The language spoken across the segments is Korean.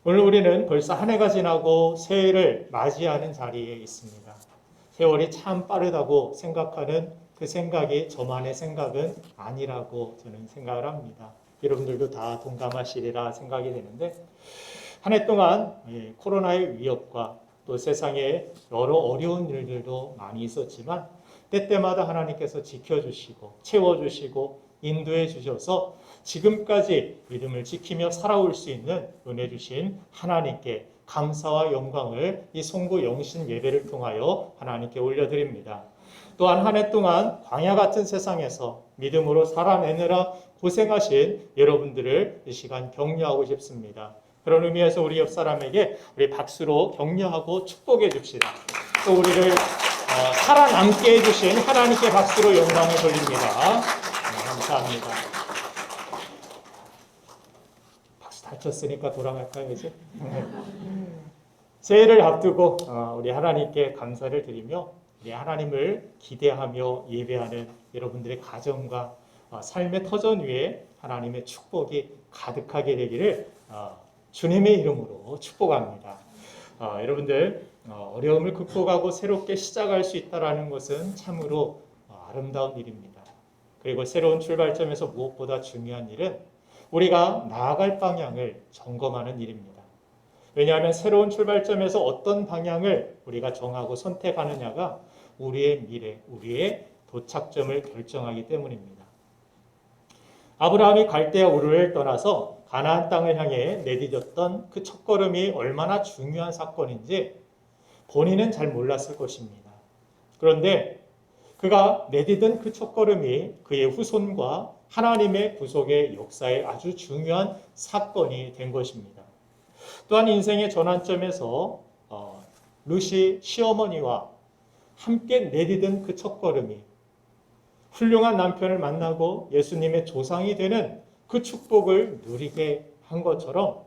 오늘 우리는 벌써 한 해가 지나고 새해를 맞이하는 자리에 있습니다. 세월이 참 빠르다고 생각하는 그 생각이 저만의 생각은 아니라고 저는 생각을 합니다. 여러분들도 다 동감하시리라 생각이 되는데, 한 해 동안 코로나의 위협과 또 또 세상에 여러 어려운 일들도 많이 있었지만 때때마다 하나님께서 지켜주시고 채워주시고 인도해 주셔서 지금까지 믿음을 지키며 살아올 수 있는 은혜 주신 하나님께 감사와 영광을 이 송구 영신 예배를 통하여 하나님께 올려드립니다. 또한 한 해 동안 광야 같은 세상에서 믿음으로 살아내느라 고생하신 여러분들을 이 시간 격려하고 싶습니다. 그런 의미에서 우리 옆 사람에게 우리 박수로 격려하고 축복해 줍시다. 또 우리를 살아남게 해주신 하나님께 박수로 영광을 돌립니다. 감사합니다. 박수 다 쳤으니까 돌아갈까요 이제? 새해를 앞두고 우리 하나님께 감사를 드리며 우리 하나님을 기대하며 예배하는 여러분들의 가정과 삶의 터전 위에 하나님의 축복이 가득하게 되기를 주님의 이름으로 축복합니다. 여러분들 어려움을 극복하고 새롭게 시작할 수 있다는 것은 참으로 아름다운 일입니다. 그리고 새로운 출발점에서 무엇보다 중요한 일은 우리가 나아갈 방향을 점검하는 일입니다. 왜냐하면 새로운 출발점에서 어떤 방향을 우리가 정하고 선택하느냐가 우리의 미래, 우리의 도착점을 결정하기 때문입니다. 아브라함이 갈대아 우르를 떠나서 가나안 땅을 향해 내디뎠던 그 첫걸음이 얼마나 중요한 사건인지 본인은 잘 몰랐을 것입니다. 그런데 그가 내디딘 그 첫걸음이 그의 후손과 하나님의 구속의 역사에 아주 중요한 사건이 된 것입니다. 또한 인생의 전환점에서 루시 시어머니와 함께 내디딘 그 첫걸음이 훌륭한 남편을 만나고 예수님의 조상이 되는 그 축복을 누리게 한 것처럼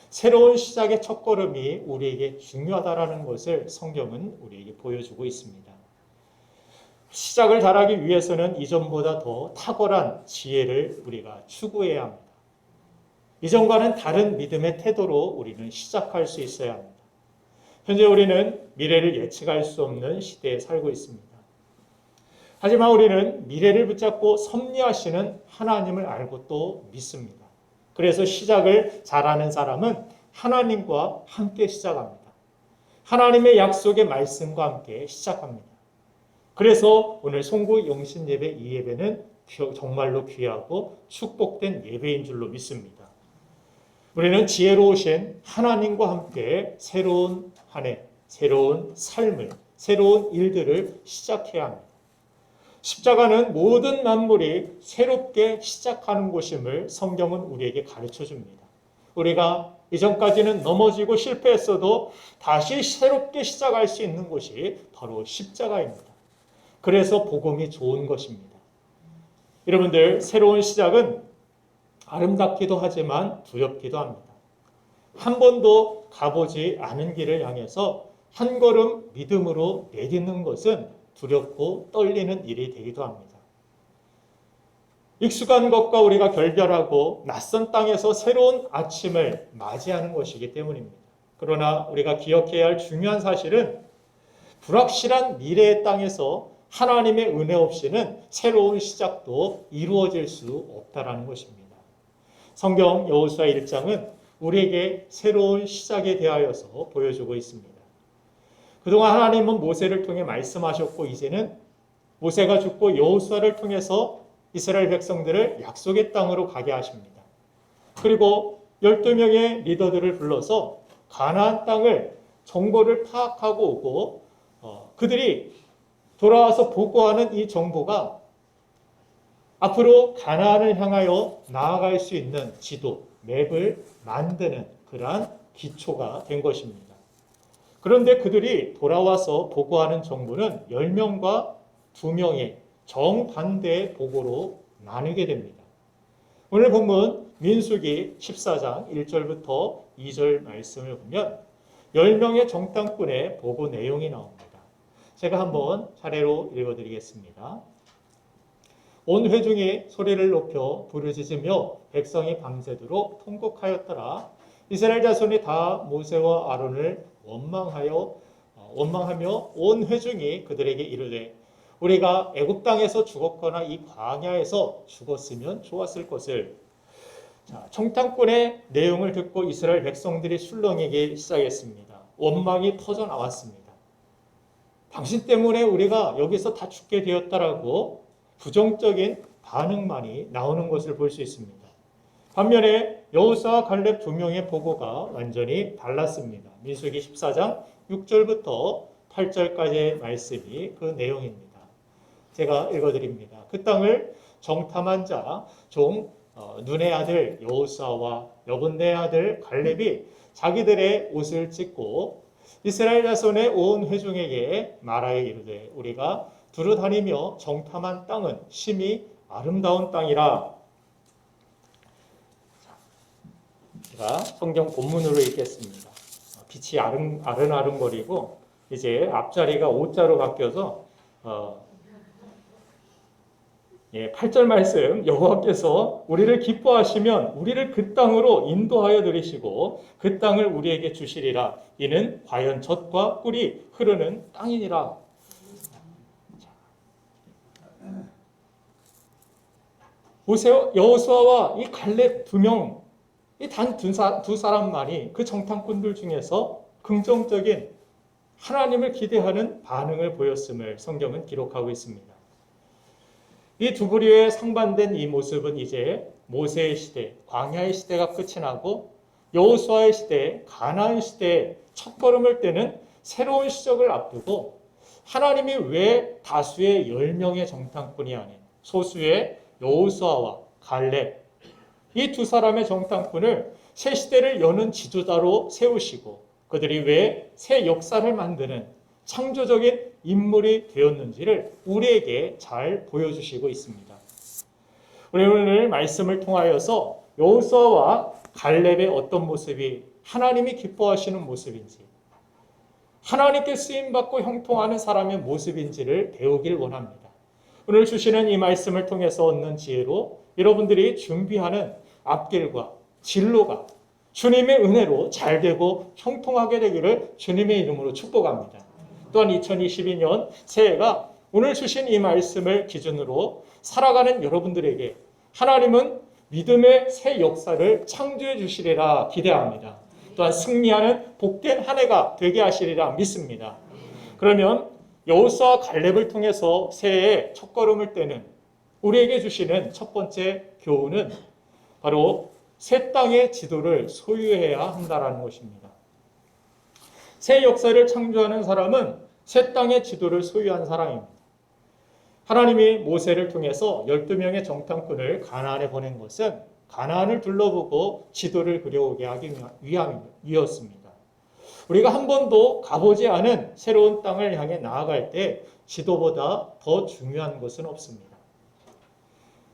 새로운 시작의 첫걸음이 우리에게 중요하다는 것을 성경은 우리에게 보여주고 있습니다. 시작을 잘하기 위해서는 이전보다 더 탁월한 지혜를 우리가 추구해야 합니다. 이전과는 다른 믿음의 태도로 우리는 시작할 수 있어야 합니다. 현재 우리는 미래를 예측할 수 없는 시대에 살고 있습니다. 하지만 우리는 미래를 붙잡고 섭리하시는 하나님을 알고 또 믿습니다. 그래서 시작을 잘하는 사람은 하나님과 함께 시작합니다. 하나님의 약속의 말씀과 함께 시작합니다. 그래서 오늘 송구 영신 예배 이 예배는 정말로 귀하고 축복된 예배인 줄로 믿습니다. 우리는 지혜로우신 하나님과 함께 새로운 한 해, 새로운 삶을, 새로운 일들을 시작해야 합니다. 십자가는 모든 만물이 새롭게 시작하는 곳임을 성경은 우리에게 가르쳐 줍니다. 우리가 이전까지는 넘어지고 실패했어도 다시 새롭게 시작할 수 있는 곳이 바로 십자가입니다. 그래서 복음이 좋은 것입니다. 여러분들, 새로운 시작은 아름답기도 하지만 두렵기도 합니다. 한 번도 가보지 않은 길을 향해서 한 걸음 믿음으로 내딛는 것은 두렵고 떨리는 일이 되기도 합니다. 익숙한 것과 우리가 결별하고 낯선 땅에서 새로운 아침을 맞이하는 것이기 때문입니다. 그러나 우리가 기억해야 할 중요한 사실은 불확실한 미래의 땅에서 하나님의 은혜 없이는 새로운 시작도 이루어질 수 없다는 것입니다. 성경 여호수아 1장은 우리에게 새로운 시작에 대하여서 보여주고 있습니다. 그동안 하나님은 모세를 통해 말씀하셨고 이제는 모세가 죽고 여호수아를 통해서 이스라엘 백성들을 약속의 땅으로 가게 하십니다. 그리고 12명의 리더들을 불러서 가나안 땅을 정보를 파악하고 오고 그들이 돌아와서 보고하는 이 정보가 앞으로 가나안을 향하여 나아갈 수 있는 지도, 맵을 만드는 그러한 기초가 된 것입니다. 그런데 그들이 돌아와서 보고하는 정보는 10명과 2명의 정반대의 보고로 나누게 됩니다. 오늘 본문 민수기 14장 1절부터 2절 말씀을 보면 10명의 정탐꾼의 보고 내용이 나옵니다. 제가 한번 차례로 읽어드리겠습니다. 온 회중이 소리를 높여 부르짖으며 백성이 밤새도록 통곡하였더라. 이스라엘 자손이 다 모세와 아론을 원망하며 온 회중이 그들에게 이르되 우리가 애굽 땅에서 죽었거나 이 광야에서 죽었으면 좋았을 것을. 정탐꾼의 내용을 듣고 이스라엘 백성들이 술렁이기 시작했습니다. 원망이 터져 나왔습니다. 당신 때문에 우리가 여기서 다 죽게 되었다라고 부정적인 반응만이 나오는 것을 볼 수 있습니다. 반면에 여호수아와 갈렙 두 명의 보고가 완전히 달랐습니다. 민수기 14장 6절부터 8절까지의 말씀이 그 내용입니다. 제가 읽어드립니다. 그 땅을 정탐한 자, 눈의 아들 여호수아와 여분네의 아들 갈렙이 자기들의 옷을 찢고 이스라엘 자손의 온 회중에게 말하여 이르되 우리가 두루 다니며 정탐한 땅은 심히 아름다운 땅이라. 제가 성경 본문으로 읽겠습니다. 빛이 아른아른거리고 이제 앞자리가 5자로 바뀌어서 8절 말씀, 여호와께서 우리를 기뻐하시면 우리를 그 땅으로 인도하여 들이시고 그 땅을 우리에게 주시리라. 이는 과연 젖과 꿀이 흐르는 땅이니라. 보세요. 여호수아와 이 갈렙 두 명, 이 단 두 사람만이 그 정탐꾼들 중에서 긍정적인 하나님을 기대하는 반응을 보였음을 성경은 기록하고 있습니다. 이 두 부류에 상반된 이 모습은 이제 모세의 시대, 광야의 시대가 끝이 나고 여호수아의 시대, 가나안 시대의 첫걸음을 떼는 새로운 시작을 앞두고 하나님이 왜 다수의 10명의 정탐꾼이 아닌 소수의 여호수아와 갈렙, 이 두 사람의 정탐꾼을 새 시대를 여는 지도자로 세우시고 그들이 왜 새 역사를 만드는 창조적인 인물이 되었는지를 우리에게 잘 보여주시고 있습니다. 우리 오늘 말씀을 통하여서 여호수아와 갈렙의 어떤 모습이 하나님이 기뻐하시는 모습인지, 하나님께 쓰임받고 형통하는 사람의 모습인지를 배우길 원합니다. 오늘 주시는 이 말씀을 통해서 얻는 지혜로 여러분들이 준비하는 앞길과 진로가 주님의 은혜로 잘되고 형통하게 되기를 주님의 이름으로 축복합니다. 또한 2022년 새해가 오늘 주신 이 말씀을 기준으로 살아가는 여러분들에게 하나님은 믿음의 새 역사를 창조해 주시리라 기대합니다. 또한 승리하는 복된 한 해가 되게 하시리라 믿습니다. 그러면 여호수아와 갈렙을 통해서 새해의 첫걸음을 떼는 우리에게 주시는 첫 번째 교훈은 바로 새 땅의 지도를 소유해야 한다는 것입니다. 새 역사를 창조하는 사람은 새 땅의 지도를 소유한 사람입니다. 하나님이 모세를 통해서 12명의 정탐꾼을 가나안에 보낸 것은 가나안을 둘러보고 지도를 그려오게 하기 위함이었습니다. 우리가 한 번도 가보지 않은 새로운 땅을 향해 나아갈 때 지도보다 더 중요한 것은 없습니다.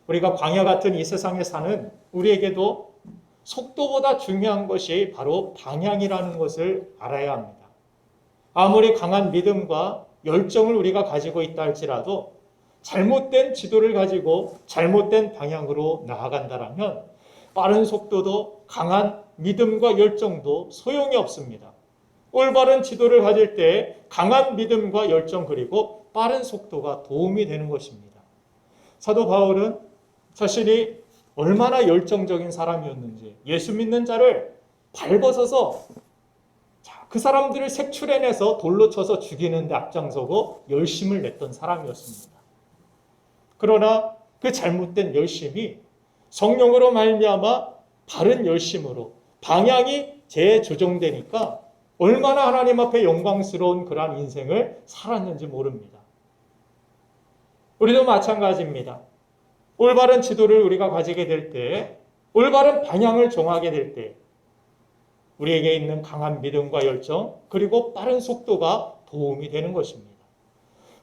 우리가 광야 같은 이 세상에 사는 우리에게도 속도보다 중요한 것이 바로 방향이라는 것을 알아야 합니다. 아무리 강한 믿음과 열정을 우리가 가지고 있다 할지라도 잘못된 지도를 가지고 잘못된 방향으로 나아간다면 빠른 속도도 강한 믿음과 열정도 소용이 없습니다. 올바른 지도를 가질 때 강한 믿음과 열정 그리고 빠른 속도가 도움이 되는 것입니다. 사도 바울은 자신이 얼마나 열정적인 사람이었는지 예수 믿는 자를 발벗어서 그 사람들을 색출해내서 돌로 쳐서 죽이는 데 앞장서고 열심을 냈던 사람이었습니다. 그러나 그 잘못된 열심이 성령으로 말미암아 바른 열심으로 방향이 재조정되니까 얼마나 하나님 앞에 영광스러운 그러한 인생을 살았는지 모릅니다. 우리도 마찬가지입니다. 올바른 지도를 우리가 가지게 될 때, 올바른 방향을 정하게 될 때 우리에게 있는 강한 믿음과 열정 그리고 빠른 속도가 도움이 되는 것입니다.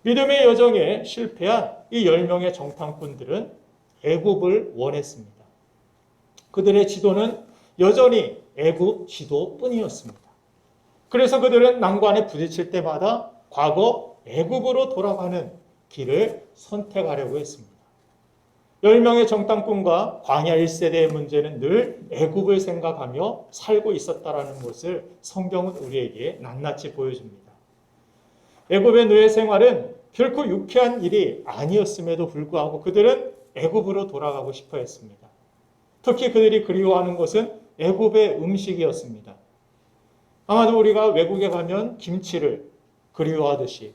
믿음의 여정에 실패한 이 10명의 정탐꾼들은 애굽을 원했습니다. 그들의 지도는 여전히 애굽 지도뿐이었습니다. 그래서 그들은 난관에 부딪힐 때마다 과거 애굽으로 돌아가는 길을 선택하려고 했습니다. 10명의 정탐꾼과 광야 1세대의 문제는 늘 애굽을 생각하며 살고 있었다는 것을 성경은 우리에게 낱낱이 보여줍니다. 애굽의 노예 생활은 결코 유쾌한 일이 아니었음에도 불구하고 그들은 애굽으로 돌아가고 싶어 했습니다. 특히 그들이 그리워하는 것은 애굽의 음식이었습니다. 아마도 우리가 외국에 가면 김치를 그리워하듯이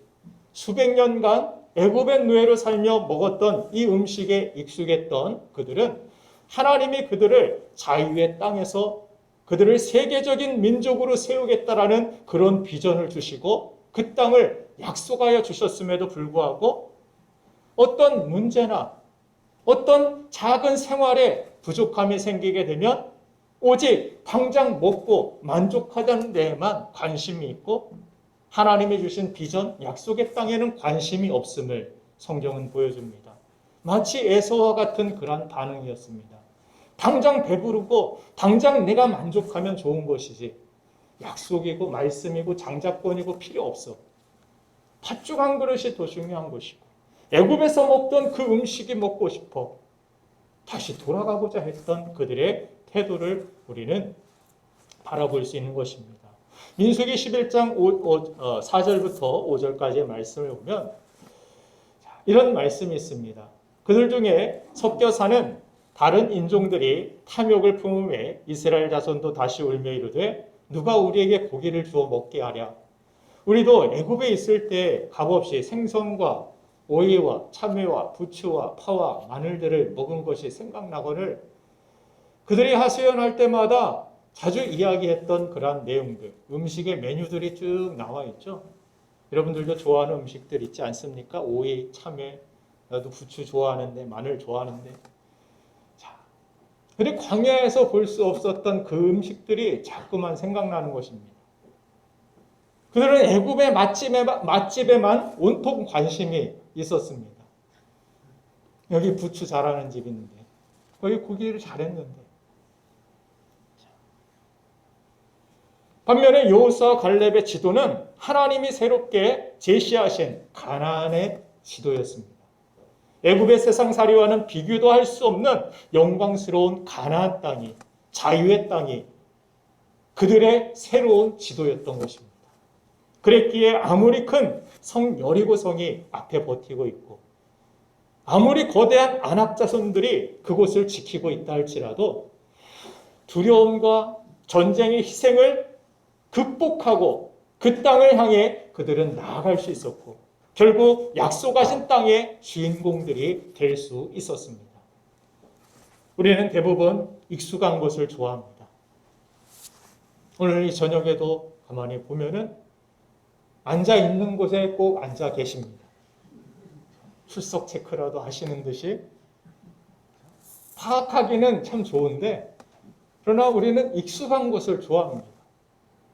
수백 년간 애굽의 노예로 살며 먹었던 이 음식에 익숙했던 그들은 하나님이 그들을 자유의 땅에서 그들을 세계적인 민족으로 세우겠다라는 그런 비전을 주시고 그 땅을 약속하여 주셨음에도 불구하고 어떤 문제나 어떤 작은 생활에 부족함이 생기게 되면 오직 당장 먹고 만족하자는 데에만 관심이 있고 하나님이 주신 비전, 약속의 땅에는 관심이 없음을 성경은 보여줍니다. 마치 에서와 같은 그런 반응이었습니다. 당장 배부르고 당장 내가 만족하면 좋은 것이지 약속이고 말씀이고 장자권이고 필요 없어. 팥죽 한 그릇이 더 중요한 것이고 애굽에서 먹던 그 음식이 먹고 싶어. 다시 돌아가고자 했던 그들의 태도를 우리는 바라볼 수 있는 것입니다. 민수기 11장 4절부터 5절까지의 말씀을 보면 이런 말씀이 있습니다. 그들 중에 섞여 사는 다른 인종들이 탐욕을 품음에 이스라엘 자손도 다시 울며 이르되 누가 우리에게 고기를 주어 먹게 하랴. 우리도 애굽에 있을 때 값없이 생선과 오이와 참외와 부추와 파와 마늘들을 먹은 것이 생각나거늘 그들이 하소연할 때마다 자주 이야기했던 그러한 내용들, 음식의 메뉴들이 쭉 나와 있죠. 여러분들도 좋아하는 음식들 있지 않습니까? 오이, 참외, 나도 부추 좋아하는데, 마늘 좋아하는데. 자, 근데 광야에서 볼 수 없었던 그 음식들이 자꾸만 생각나는 것입니다. 그들은 애굽의 맛집에만 온통 관심이 있었습니다. 여기 부추 잘하는 집 있는데, 거기 고기를 잘했는데. 반면에 여호수아 갈렙의 지도는 하나님이 새롭게 제시하신 가나안의 지도였습니다. 애굽의 세상살이와는 비교도 할 수 없는 영광스러운 가나안 땅이, 자유의 땅이 그들의 새로운 지도였던 것입니다. 그랬기에 아무리 큰 성 여리고성이 앞에 버티고 있고 아무리 거대한 안악 자손들이 그곳을 지키고 있다 할지라도 두려움과 전쟁의 희생을 극복하고 그 땅을 향해 그들은 나아갈 수 있었고 결국 약속하신 땅의 주인공들이 될 수 있었습니다. 우리는 대부분 익숙한 것을 좋아합니다. 오늘 이 저녁에도 가만히 보면은 앉아 있는 곳에 꼭 앉아 계십니다. 출석 체크라도 하시는 듯이 파악하기는 참 좋은데 그러나 우리는 익숙한 것을 좋아합니다.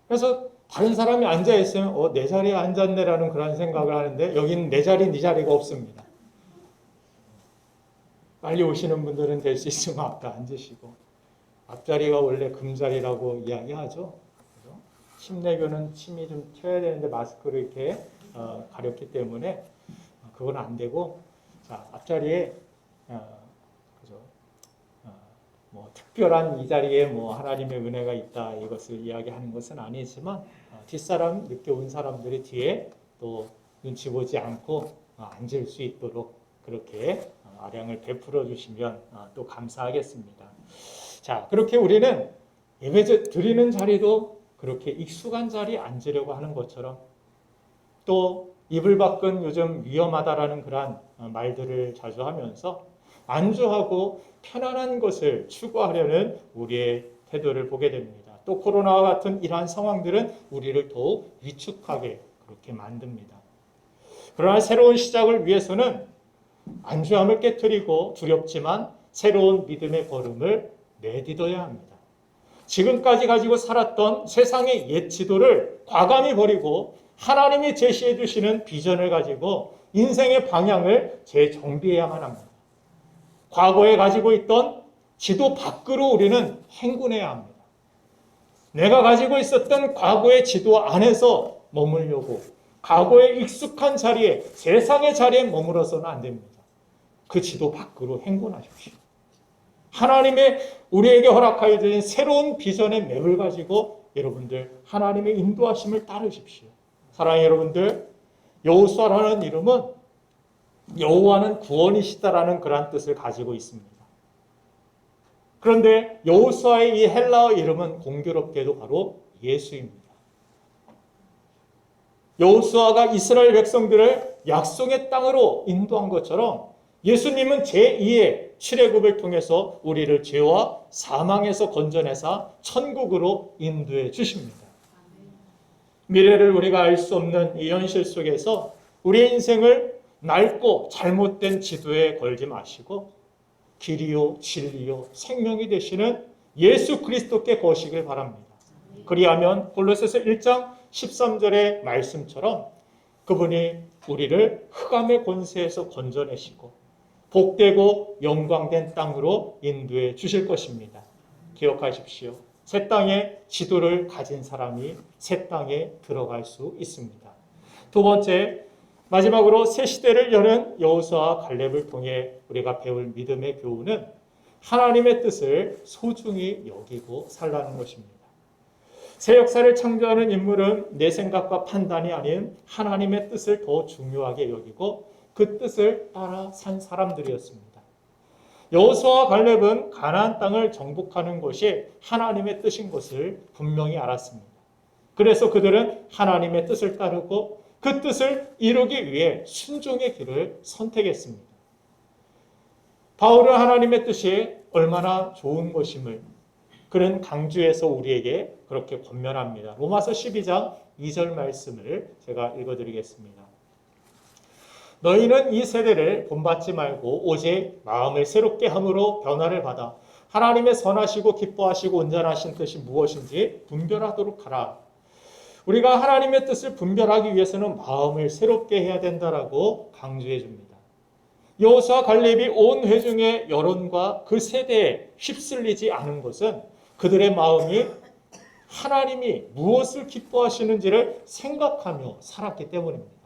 그래서 다른 사람이 앉아있으면 내 자리에 앉았네라는 그런 생각을 하는데 여기는 내 자리, 네 자리가 없습니다. 빨리 오시는 분들은 될 수 있으면 앞에 앉으시고 앞자리가 원래 금자리라고 이야기하죠. 침례교는 침이 좀 튀어야 되는데 마스크를 이렇게 가렸기 때문에 그건 안 되고 자, 앞자리에 뭐 특별한 이 자리에 뭐 하나님의 은혜가 있다 이것을 이야기하는 것은 아니지만 뒷사람 늦게 온 사람들이 뒤에 또 눈치 보지 않고 앉을 수 있도록 그렇게 아량을 베풀어 주시면 또 감사하겠습니다. 자, 그렇게 우리는 예배 드리는 자리도 그렇게 익숙한 자리에 앉으려고 하는 것처럼 또 이불 밖은 요즘 위험하다라는 그러한 말들을 자주 하면서 안주하고 편안한 것을 추구하려는 우리의 태도를 보게 됩니다. 또 코로나와 같은 이러한 상황들은 우리를 더욱 위축하게 그렇게 만듭니다. 그러나 새로운 시작을 위해서는 안주함을 깨트리고 두렵지만 새로운 믿음의 걸음을 내딛어야 합니다. 지금까지 가지고 살았던 세상의 옛 지도를 과감히 버리고 하나님이 제시해 주시는 비전을 가지고 인생의 방향을 재정비해야만 합니다. 과거에 가지고 있던 지도 밖으로 우리는 행군해야 합니다. 내가 가지고 있었던 과거의 지도 안에서 머물려고 과거의 익숙한 자리에 세상의 자리에 머물러서는 안 됩니다. 그 지도 밖으로 행군하십시오. 하나님의 우리에게 허락하여 주신 새로운 비전의 맵을 가지고 여러분들 하나님의 인도하심을 따르십시오. 사랑하는 여러분들, 여호수아라는 이름은 여호와는 구원이시다라는 그런 뜻을 가지고 있습니다. 그런데 여호수아의 이 헬라어 이름은 공교롭게도 바로 예수입니다. 여호수아가 이스라엘 백성들을 약속의 땅으로 인도한 것처럼 예수님은 제2의 출애굽을 통해서 우리를 죄와 사망에서 건져내사 천국으로 인도해 주십니다. 미래를 우리가 알 수 없는 이 현실 속에서 우리의 인생을 낡고 잘못된 지도에 걸지 마시고 길이요 진리요 생명이 되시는 예수 그리스도께 거시길 바랍니다. 그리하면 골로새서 1장 13절의 말씀처럼 그분이 우리를 흑암의 권세에서 건져내시고 복되고 영광된 땅으로 인도해 주실 것입니다. 기억하십시오. 새 땅의 지도를 가진 사람이 새 땅에 들어갈 수 있습니다. 두 번째, 마지막으로 새 시대를 여는 여호수아와 갈렙을 통해 우리가 배울 믿음의 교훈은 하나님의 뜻을 소중히 여기고 살라는 것입니다. 새 역사를 창조하는 인물은 내 생각과 판단이 아닌 하나님의 뜻을 더 중요하게 여기고 그 뜻을 따라 산 사람들이었습니다. 여호수아와 갈렙은 가나안 땅을 정복하는 것이 하나님의 뜻인 것을 분명히 알았습니다. 그래서 그들은 하나님의 뜻을 따르고 그 뜻을 이루기 위해 순종의 길을 선택했습니다. 바울은 하나님의 뜻이 얼마나 좋은 것임을 그는 강주에서 우리에게 그렇게 권면합니다. 로마서 12장 2절 말씀을 제가 읽어드리겠습니다. 너희는 이 세대를 본받지 말고 오직 마음을 새롭게 함으로 변화를 받아 하나님의 선하시고 기뻐하시고 온전하신 뜻이 무엇인지 분별하도록 하라. 우리가 하나님의 뜻을 분별하기 위해서는 마음을 새롭게 해야 된다라고 강조해 줍니다. 여호수아 갈렙이 온 회중의 여론과 그 세대에 휩쓸리지 않은 것은 그들의 마음이 하나님이 무엇을 기뻐하시는지를 생각하며 살았기 때문입니다.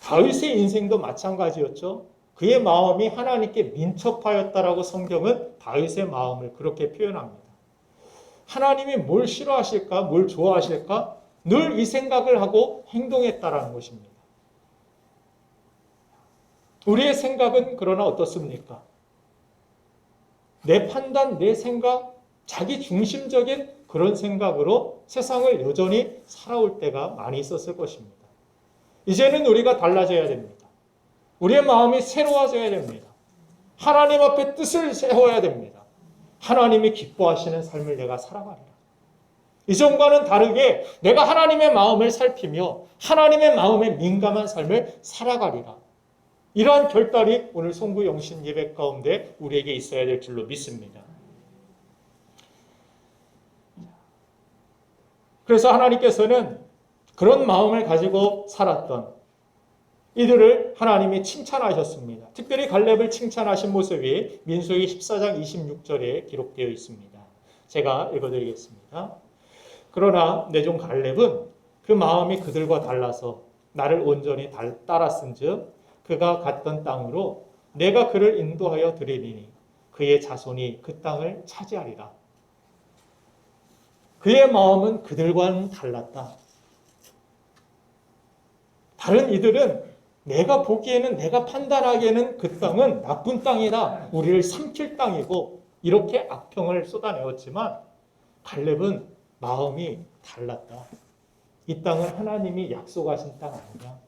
다윗의 인생도 마찬가지였죠. 그의 마음이 하나님께 민첩하였다라고 성경은 다윗의 마음을 그렇게 표현합니다. 하나님이 뭘 싫어하실까, 뭘 좋아하실까 늘 이 생각을 하고 행동했다라는 것입니다. 우리의 생각은 그러나 어떻습니까? 내 판단, 내 생각, 자기 중심적인 그런 생각으로 세상을 여전히 살아올 때가 많이 있었을 것입니다. 이제는 우리가 달라져야 됩니다. 우리의 마음이 새로워져야 됩니다. 하나님 앞에 뜻을 세워야 됩니다. 하나님이 기뻐하시는 삶을 내가 살아가리라. 이전과는 다르게 내가 하나님의 마음을 살피며 하나님의 마음에 민감한 삶을 살아가리라. 이러한 결단이 오늘 송구 영신 예배 가운데 우리에게 있어야 될 줄로 믿습니다. 그래서 하나님께서는 그런 마음을 가지고 살았던 이들을 하나님이 칭찬하셨습니다. 특별히 갈렙을 칭찬하신 모습이 민수기 14장 26절에 기록되어 있습니다. 제가 읽어드리겠습니다. 그러나 내 종 갈렙은 그 마음이 그들과 달라서 나를 온전히 따랐은즉 그가 갔던 땅으로 내가 그를 인도하여 드리리니 그의 자손이 그 땅을 차지하리라. 그의 마음은 그들과는 달랐다. 다른 이들은 내가 보기에는 내가 판단하기에는 그 땅은 나쁜 땅이다. 우리를 삼킬 땅이고 이렇게 악평을 쏟아내었지만 갈렙은 마음이 달랐다. 이 땅은 하나님이 약속하신 땅 아니냐?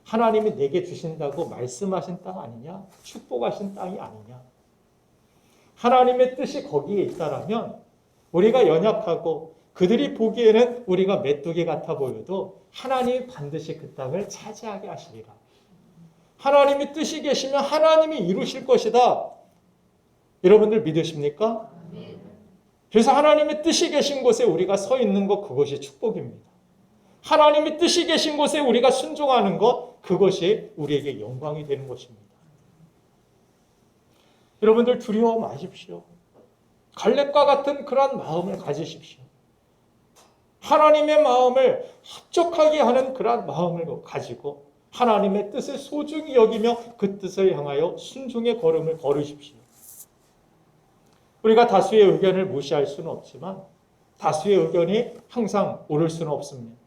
하나님이 내게 주신다고 말씀하신 땅 아니냐? 축복하신 땅이 아니냐? 하나님의 뜻이 거기에 있다라면 우리가 연약하고 그들이 보기에는 우리가 메뚜기 같아 보여도 하나님이 반드시 그 땅을 차지하게 하시리라. 하나님이 뜻이 계시면 하나님이 이루실 것이다. 여러분들 믿으십니까? 그래서 하나님의 뜻이 계신 곳에 우리가 서 있는 것 그것이 축복입니다. 하나님이 뜻이 계신 곳에 우리가 순종하는 것 그것이 우리에게 영광이 되는 것입니다. 여러분들 두려워 마십시오. 갈렙과 같은 그러한 마음을 가지십시오. 하나님의 마음을 합족하게 하는 그러한 마음을 가지고 하나님의 뜻을 소중히 여기며 그 뜻을 향하여 순종의 걸음을 걸으십시오. 우리가 다수의 의견을 무시할 수는 없지만 다수의 의견이 항상 옳을 수는 없습니다.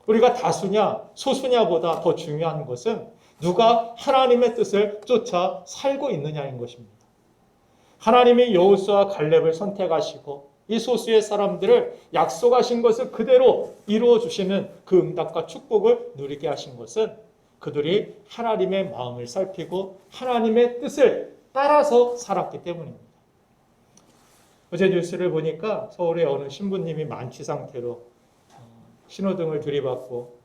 우리가 다수냐 소수냐보다 더 중요한 것은 누가 하나님의 뜻을 쫓아 살고 있느냐인 것입니다. 하나님이 여호수아 갈렙을 선택하시고 이 소수의 사람들을 약속하신 것을 그대로 이루어 주시는 그 응답과 축복을 누리게 하신 것은 그들이 하나님의 마음을 살피고 하나님의 뜻을 따라서 살았기 때문입니다. 어제 뉴스를 보니까 서울의 어느 신부님이 만취 상태로 신호등을 들이받고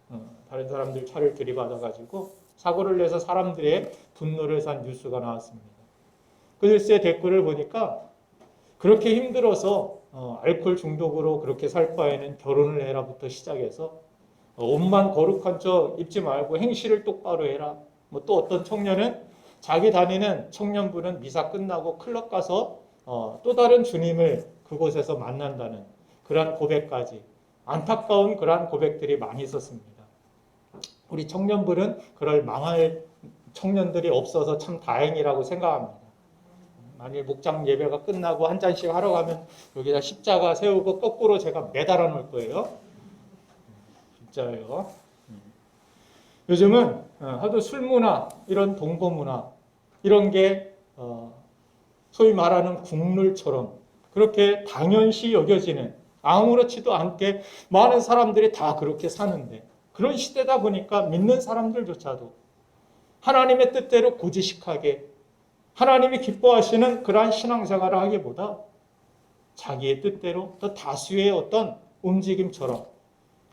다른 사람들 차를 들이받아가지고 사고를 내서 사람들의 분노를 산 뉴스가 나왔습니다. 그 뉴스의 댓글을 보니까 그렇게 힘들어서 알코올 중독으로 그렇게 살 바에는 결혼을 해라부터 시작해서 옷만 거룩한 척 입지 말고 행실을 똑바로 해라. 뭐 또 어떤 청년은 자기 다니는 청년부는 미사 끝나고 클럽 가서 또 다른 주님을 그곳에서 만난다는 그러한 고백까지 안타까운 그러한 고백들이 많이 있었습니다. 우리 청년부는 그럴 망할 청년들이 없어서 참 다행이라고 생각합니다. 만일 목장 예배가 끝나고 한 잔씩 하러 가면 여기다 십자가 세우고 거꾸로 제가 매달아 놓을 거예요. 진짜예요. 요즘은 하도 술 문화, 이런 동거 문화 이런 게 소위 말하는 국룰처럼 그렇게 당연시 여겨지는 아무렇지도 않게 많은 사람들이 다 그렇게 사는데 그런 시대다 보니까 믿는 사람들조차도 하나님의 뜻대로 고지식하게 하나님이 기뻐하시는 그러한 신앙생활을 하기보다 자기의 뜻대로 더 다수의 어떤 움직임처럼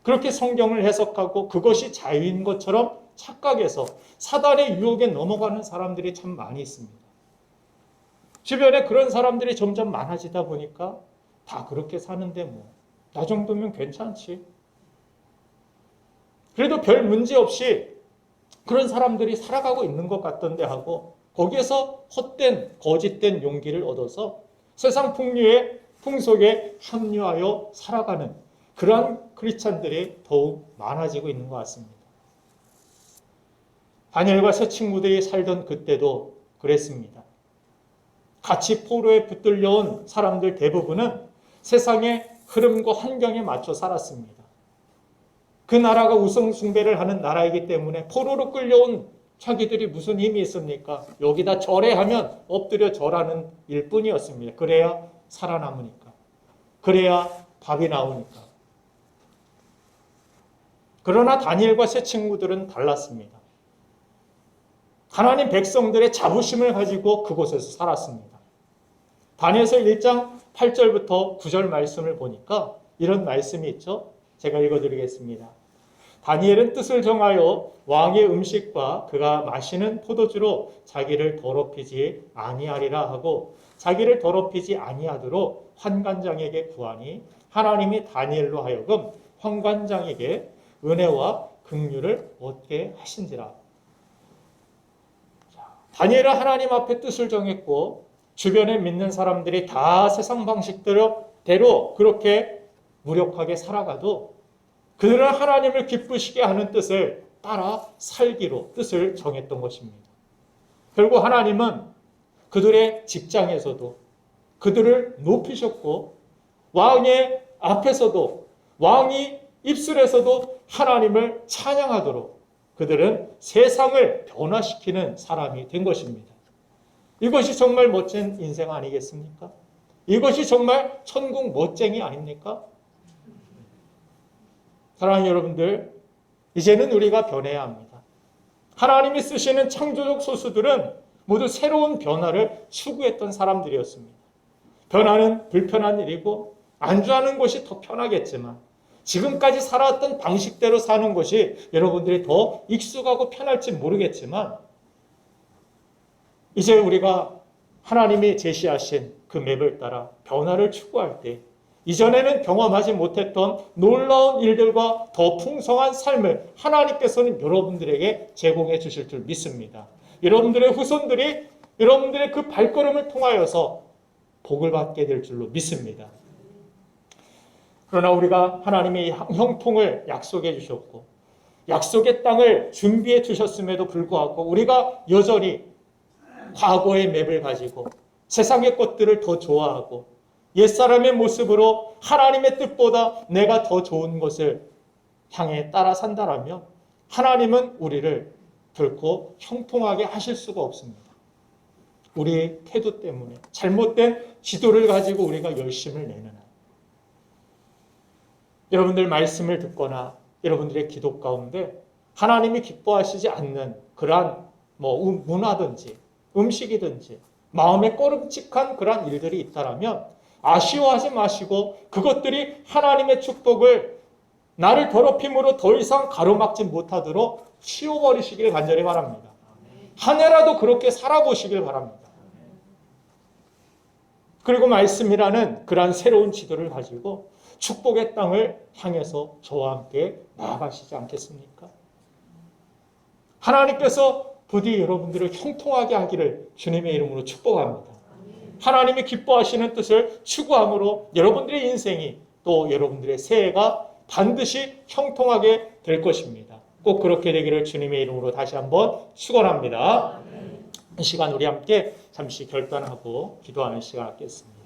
그렇게 성경을 해석하고 그것이 자유인 것처럼 착각해서 사단의 유혹에 넘어가는 사람들이 참 많이 있습니다. 주변에 그런 사람들이 점점 많아지다 보니까 다 그렇게 사는데 뭐 나 정도면 괜찮지. 그래도 별 문제 없이 그런 사람들이 살아가고 있는 것 같던데 하고 거기에서 헛된 거짓된 용기를 얻어서 세상 풍속에 합류하여 살아가는 그러한 크리스찬들이 더욱 많아지고 있는 것 같습니다. 다니엘과 세 친구들이 살던 그때도 그랬습니다. 같이 포로에 붙들려온 사람들 대부분은 세상의 흐름과 환경에 맞춰 살았습니다. 그 나라가 우상 숭배를 하는 나라이기 때문에 포로로 끌려온 자기들이 무슨 힘이 있습니까? 여기다 절해하면 엎드려 절하는 일뿐이었습니다. 그래야 살아남으니까. 그래야 밥이 나오니까. 그러나 다니엘과 세 친구들은 달랐습니다. 하나님 백성들의 자부심을 가지고 그곳에서 살았습니다. 다니엘서 1장 8절부터 9절 말씀을 보니까 이런 말씀이 있죠. 제가 읽어드리겠습니다. 다니엘은 뜻을 정하여 왕의 음식과 그가 마시는 포도주로 자기를 더럽히지 아니하리라 하고 자기를 더럽히지 아니하도록 환관장에게 구하니 하나님이 다니엘로 하여금 환관장에게 은혜와 긍휼을 얻게 하신지라. 다니엘은 하나님 앞에 뜻을 정했고 주변에 믿는 사람들이 다 세상 방식대로 그렇게 무력하게 살아가도 그들은 하나님을 기쁘시게 하는 뜻을 따라 살기로 뜻을 정했던 것입니다. 결국 하나님은 그들의 직장에서도 그들을 높이셨고 왕의 앞에서도 왕이 입술에서도 하나님을 찬양하도록 그들은 세상을 변화시키는 사람이 된 것입니다. 이것이 정말 멋진 인생 아니겠습니까? 이것이 정말 천국 멋쟁이 아닙니까? 사랑하는 여러분들, 이제는 우리가 변해야 합니다. 하나님이 쓰시는 창조적 소수들은 모두 새로운 변화를 추구했던 사람들이었습니다. 변화는 불편한 일이고 안주하는 것이 더 편하겠지만 지금까지 살아왔던 방식대로 사는 것이 여러분들이 더 익숙하고 편할지 모르겠지만 이제 우리가 하나님이 제시하신 그 맵을 따라 변화를 추구할 때 이전에는 경험하지 못했던 놀라운 일들과 더 풍성한 삶을 하나님께서는 여러분들에게 제공해 주실 줄 믿습니다. 여러분들의 후손들이 여러분들의 그 발걸음을 통하여서 복을 받게 될 줄로 믿습니다. 그러나 우리가 하나님의 형통을 약속해 주셨고 약속의 땅을 준비해 주셨음에도 불구하고 우리가 여전히 과거의 맵을 가지고 세상의 것들을 더 좋아하고 옛사람의 모습으로 하나님의 뜻보다 내가 더 좋은 것을 향해 따라 산다라면 하나님은 우리를 결코 형통하게 하실 수가 없습니다. 우리의 태도 때문에 잘못된 지도를 가지고 우리가 열심을 내는 한 여러분들 말씀을 듣거나 여러분들의 기도 가운데 하나님이 기뻐하시지 않는 그러한 문화든지 음식이든지 마음에 꺼름칙한 그러한 일들이 있다라면 아쉬워하지 마시고 그것들이 하나님의 축복을 나를 더럽힘으로 더 이상 가로막지 못하도록 치워버리시길 간절히 바랍니다. 한 해라도 그렇게 살아보시길 바랍니다. 그리고 말씀이라는 그러한 새로운 지도를 가지고 축복의 땅을 향해서 저와 함께 나아가시지 않겠습니까? 하나님께서 부디 여러분들을 형통하게 하기를 주님의 이름으로 축복합니다. 하나님이 기뻐하시는 뜻을 추구함으로 여러분들의 인생이 또 여러분들의 새해가 반드시 형통하게 될 것입니다. 꼭 그렇게 되기를 주님의 이름으로 다시 한번 축원합니다. 이 시간 우리 함께 잠시 결단하고 기도하는 시간 갖겠습니다.